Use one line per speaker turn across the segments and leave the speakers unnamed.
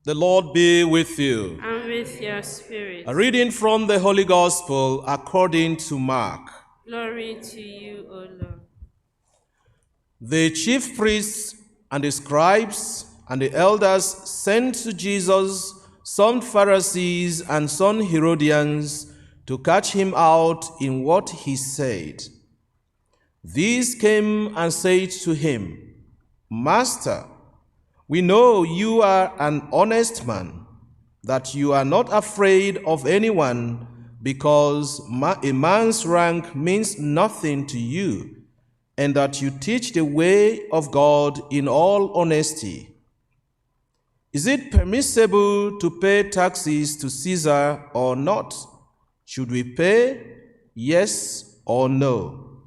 The Lord be with you.
And with your spirit.
A reading from the Holy Gospel according to Mark.
Glory to you, O Lord.
The chief priests and the scribes and the elders sent to Jesus some Pharisees and some Herodians to catch him out in what he said. These came and said to him, "Master, we know you are an honest man, that you are not afraid of anyone, because a man's rank means nothing to you, and that you teach the way of God in all honesty. Is it permissible to pay taxes to Caesar or not? Should we pay? Yes or no?"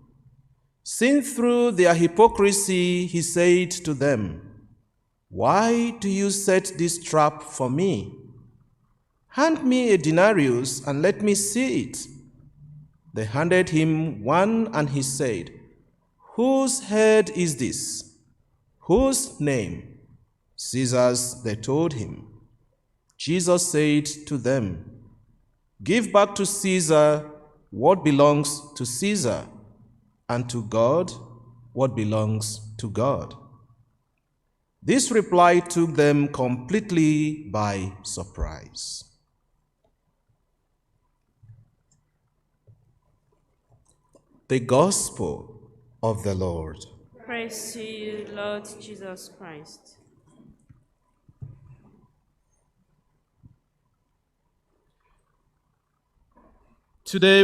Seeing through their hypocrisy, he said to them, "Why do you set this trap for me? Hand me a denarius and let me see it." They handed him one, and he said, "Whose head is this? Whose name?" "Caesar's," they told him. Jesus said to them, "Give back to Caesar what belongs to Caesar, and to God what belongs to God." This reply took them completely by surprise. The Gospel of the Lord.
Praise to you, Lord Jesus Christ.
Today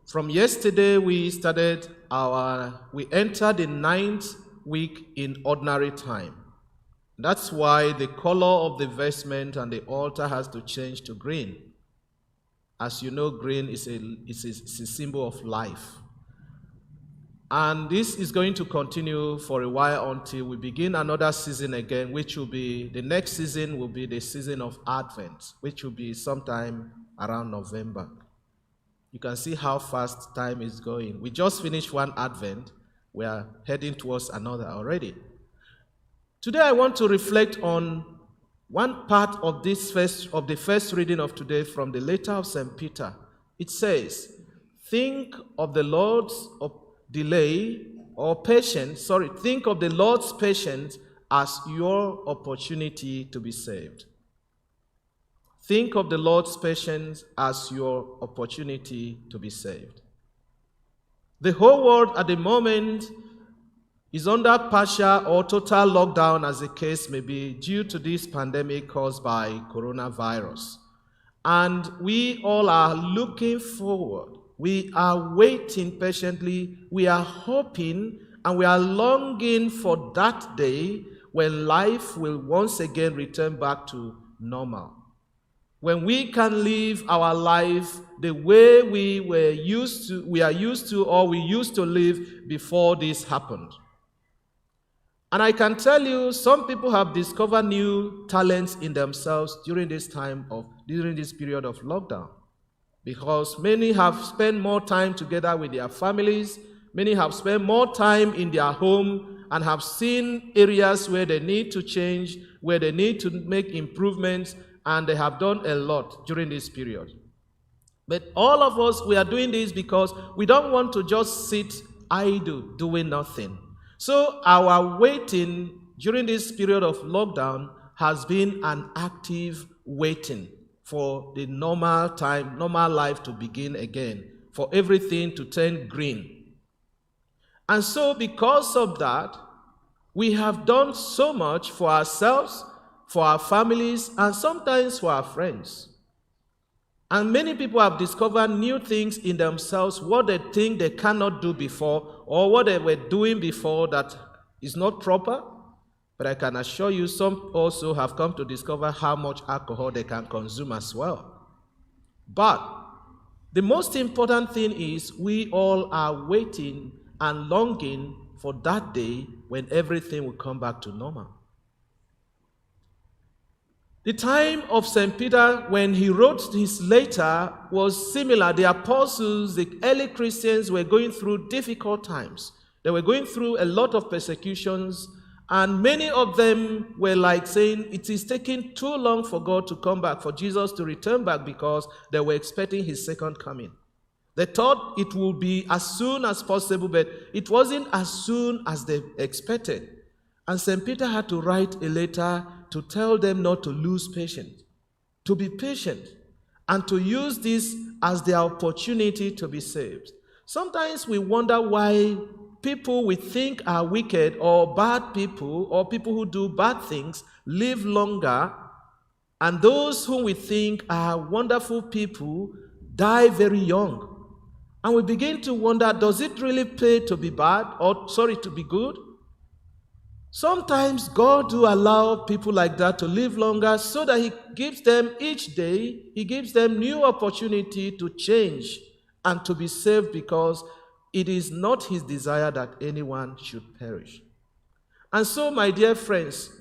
from yesterday we entered the 9th week in ordinary time. That's why the color of the vestment and the altar has to change to green. As you know, green is a symbol of life. And this is going to continue for a while until we begin another season again, which will be, the next season will be the season of Advent, which will be sometime around November. You can see how fast time is going. We just finished one Advent. We are heading towards another already. Today I want to reflect on one part of the first reading of today from the letter of St. Peter. It says, think of the Lord's patience as your opportunity to be saved. Think of the Lord's patience as your opportunity to be saved. The whole world at the moment is under partial or total lockdown, as the case may be, due to this pandemic caused by coronavirus. And we all are looking forward. We are waiting patiently. We are hoping and we are longing for that day when life will once again return back to normal. When we can live our life the way we used to live before this happened. And I can tell you, some people have discovered new talents in themselves during this period of lockdown, because many have spent more time together with their families. Many have spent more time in their home and have seen areas where they need to change, where they need to make improvements, and they have done a lot during this period. But all of us, we are doing this because we don't want to just sit idle, doing nothing. So our waiting during this period of lockdown has been an active waiting for the normal life to begin again, for everything to turn green. And so because of that, we have done so much for ourselves, for our families, and sometimes for our friends. And many people have discovered new things in themselves, what they think they cannot do before, or what they were doing before that is not proper. But I can assure you, some also have come to discover how much alcohol they can consume as well. But the most important thing is we all are waiting and longing for that day when everything will come back to normal. The time of St. Peter, when he wrote his letter, was similar. The apostles, the early Christians, were going through difficult times. They were going through a lot of persecutions, And many of them were like saying, it is taking too long for God to come back, for Jesus to return back, because they were expecting his second coming. They thought it would be as soon as possible, but it wasn't as soon as they expected. And St. Peter had to write a letter to tell them not to lose patience, to be patient, and to use this as their opportunity to be saved. Sometimes we wonder why people we think are wicked or bad people or people who do bad things live longer, and those whom we think are wonderful people die very young. And we begin to wonder, does it really pay to be bad to be good? Sometimes God do allow people like that to live longer so that he gives them each day, he gives them new opportunity to change and to be saved, because it is not his desire that anyone should perish. And so, my dear friends,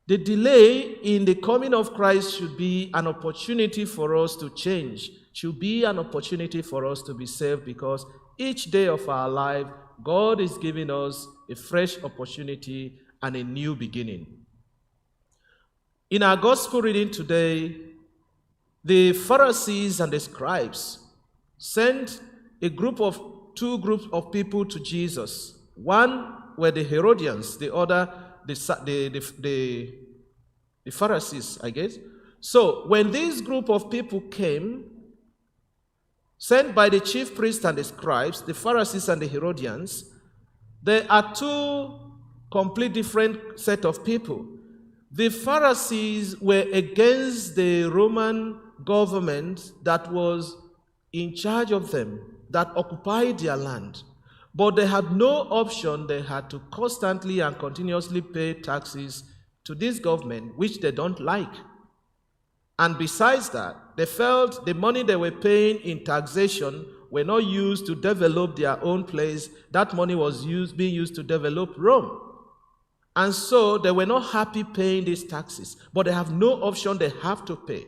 the delay in the coming of Christ should be an opportunity for us to change, should be an opportunity for us to be saved, because each day of our life, God is giving us a fresh opportunity and a new beginning. In our gospel reading today, the Pharisees and the scribes sent two groups of people to Jesus. One were the Herodians, the other the Pharisees, I guess. So when this group of people came, sent by the chief priests and the scribes, the Pharisees and the Herodians, there are two complete different set of people. The Pharisees were against the Roman government that was in charge of them, that occupied their land. But they had no option. They had to constantly and continuously pay taxes to this government, which they don't like. And besides that, they felt the money they were paying in taxation were not used to develop their own place. That money was being used to develop Rome. And so they were not happy paying these taxes, but they have no option. They have to pay.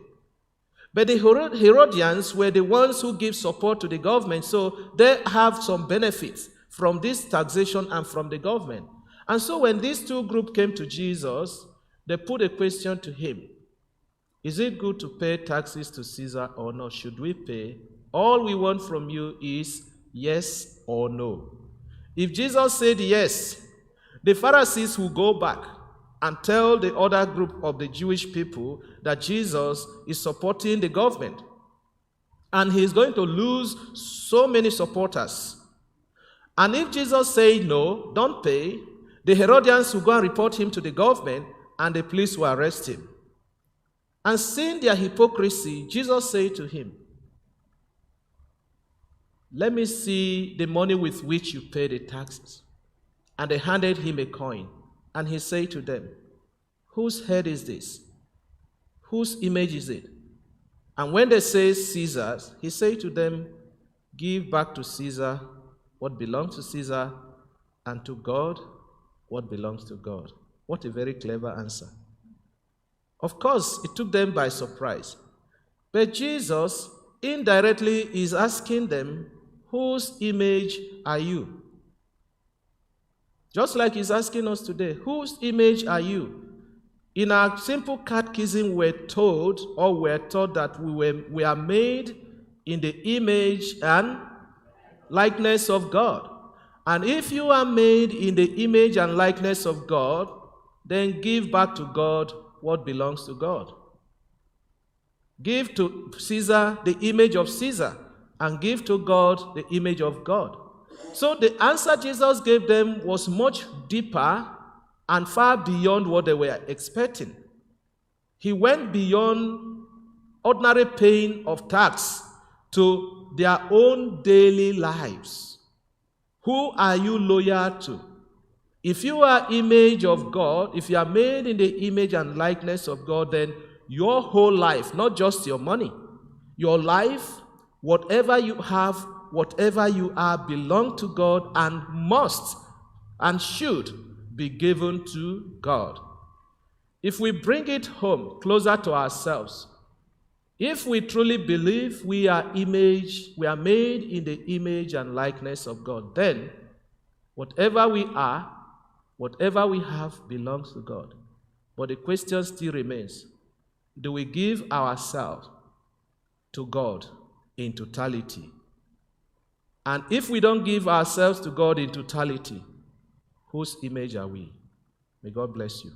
But the Herodians were the ones who give support to the government, so they have some benefits from this taxation and from the government. And so when these two groups came to Jesus, they put a question to him. Is it good to pay taxes to Caesar or not? Should we pay? All we want from you is yes or no. If Jesus said yes, the Pharisees will go back and tell the other group of the Jewish people that Jesus is supporting the government. And he's going to lose so many supporters. And if Jesus said no, don't pay, the Herodians will go and report him to the government, and the police will arrest him. And seeing their hypocrisy, Jesus said to him, let me see the money with which you pay the taxes. And they handed him a coin. And he said to them, whose head is this? Whose image is it? And when they say Caesar's, he said to them, give back to Caesar what belongs to Caesar, and to God what belongs to God. What a very clever answer. Of course, it took them by surprise. But Jesus indirectly is asking them, whose image are you? Just like he's asking us today, whose image are you? In our simple catechism, we're taught that we are made in the image and likeness of God. And if you are made in the image and likeness of God, then give back to God what belongs to God. Give to Caesar the image of Caesar, and give to God the image of God. So the answer Jesus gave them was much deeper and far beyond what they were expecting. He went beyond ordinary paying of tax to their own daily lives. Who are you loyal to? If you are image of God, if you are made in the image and likeness of God, then your whole life, not just your money, your life, whatever you have, whatever you are, belong to God and must and should be given to God. If we bring it home closer to ourselves, if we truly believe we are made in the image and likeness of God, then whatever we are, Whatever we have belongs to God. But the question still remains, do we give ourselves to God in totality? And if we don't give ourselves to God in totality, whose image are we? May God bless you.